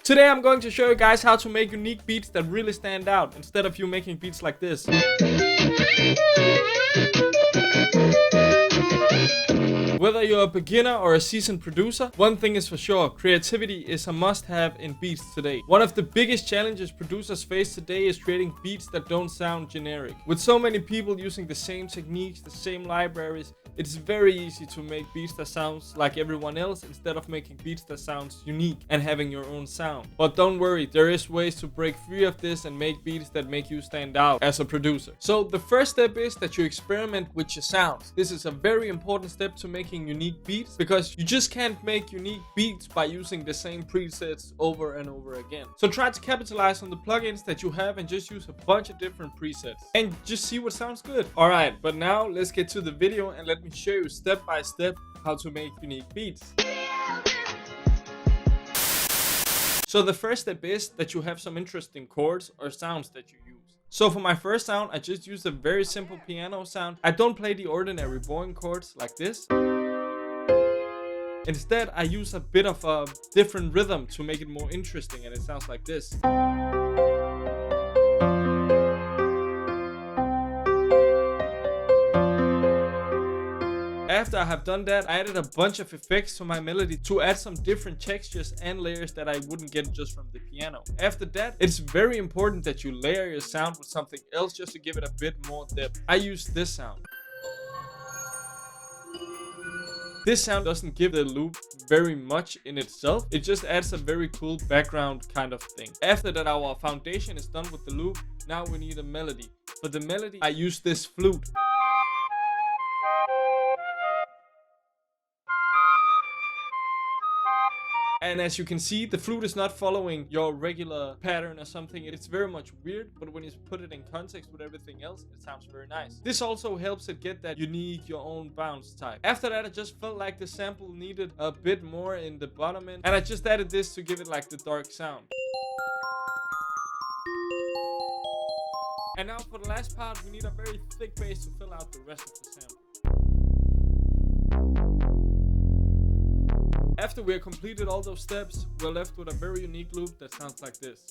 Today I'm going to show you guys how to make unique beats that really stand out instead of you making beats like this. Whether you're a beginner or a seasoned producer, one thing is for sure, creativity is a must-have in beats today. One of the biggest challenges producers face today is creating beats that don't sound generic. With so many people using the same techniques, the same libraries, it's very easy to make beats that sounds like everyone else instead of making beats that sounds unique and having your own sound. But don't worry, there is ways to break free of this and make beats that make you stand out as a producer. So the first step is that you experiment with your sounds. This is a very important step to making unique beats, because you just can't make unique beats by using the same presets over and over again. So try to capitalize on the plugins that you have and just use a bunch of different presets and just see what sounds good. Alright, but now let's get to the video and let me show you step by step how to make unique beats. So the first step is that you have some interesting chords or sounds that you use. So for my first sound, I just used a very simple piano sound. I don't play the ordinary boring chords like this. Instead, I use a bit of a different rhythm to make it more interesting, and it sounds like this. After I have done that, I added a bunch of effects to my melody to add some different textures and layers that I wouldn't get just from the piano. After that, it's very important that you layer your sound with something else just to give it a bit more depth. I use this sound. This sound doesn't give the loop very much in itself, it just adds a very cool background kind of thing. After that, our foundation is done with the loop. Now we need a melody. For the melody, I use this flute. And as you can see, the flute is not following your regular pattern or something. It's very much weird, but when you put it in context with everything else, it sounds very nice. This also helps it get that unique, your own bounce type. After that, I just felt like the sample needed a bit more in the bottom end, and I just added this to give it like the dark sound. And now for the last part, we need a very thick bass to fill out the rest of the sample. After we have completed all those steps, we're left with a very unique loop that sounds like this.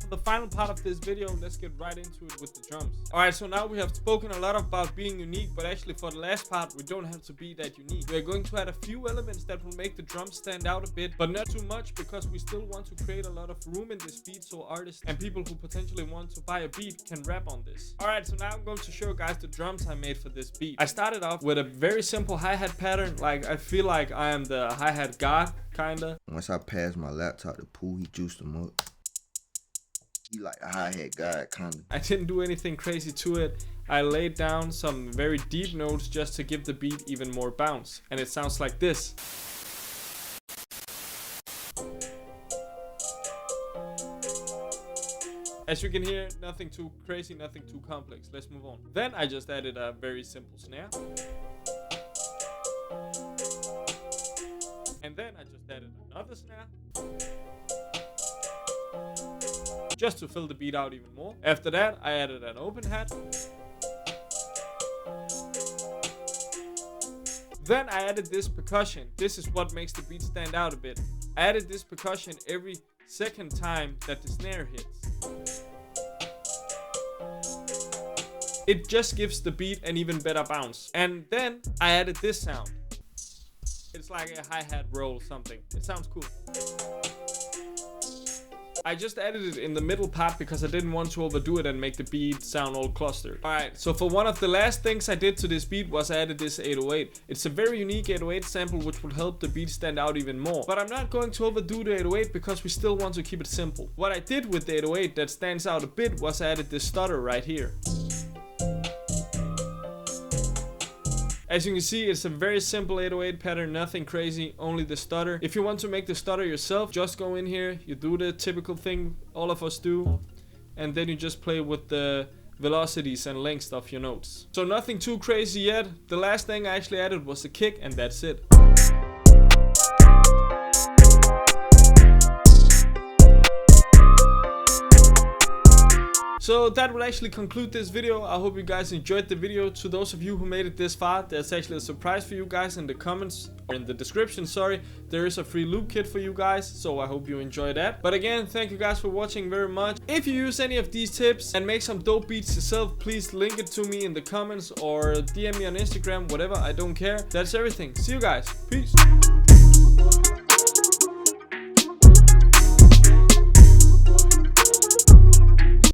For the final part of this video, let's get right into it with the drums. Alright, so now we have spoken a lot about being unique, but actually for the last part, we don't have to be that unique. We're going to add a few elements that will make the drums stand out a bit, but not too much, because we still want to create a lot of room in this beat so artists and people who potentially want to buy a beat can rap on this. Alright, so now I'm going to show you guys the drums I made for this beat. I started off with a very simple hi-hat pattern. Like, I feel like I am the hi-hat god, kinda. Once I passed my laptop to Pooh, he juiced them up. He like a hi-hat guy, kinda. I didn't do anything crazy to it. I laid down some very deep notes just to give the beat even more bounce. And it sounds like this. As you can hear, nothing too crazy, nothing too complex. Let's move on. Then I just added a very simple snare. And then I just added another snare, just to fill the beat out even more. After that, I added an open hat. Then I added this percussion. This is what makes the beat stand out a bit. I added this percussion every second time that the snare hits. It just gives the beat an even better bounce. And then I added this sound. It's like a hi-hat roll something. It sounds cool. I just added it in the middle part because I didn't want to overdo it and make the beat sound all clustered. Alright, so for one of the last things I did to this beat was I added this 808. It's a very unique 808 sample which will help the beat stand out even more. But I'm not going to overdo the 808 because we still want to keep it simple. What I did with the 808 that stands out a bit was I added this stutter right here. As you can see, it's a very simple 808 pattern, nothing crazy, only the stutter. If you want to make the stutter yourself, just go in here, you do the typical thing all of us do, and then you just play with the velocities and lengths of your notes. So nothing too crazy yet. The last thing I actually added was the kick, and that's it. So that will actually conclude this video. I hope you guys enjoyed the video. To those of you who made it this far, there's actually a surprise for you guys in the comments, or in the description, sorry. There is a free loop kit for you guys, so I hope you enjoy that. But again, thank you guys for watching very much. If you use any of these tips and make some dope beats yourself, please link it to me in the comments or DM me on Instagram, whatever, I don't care. That's everything. See you guys. Peace.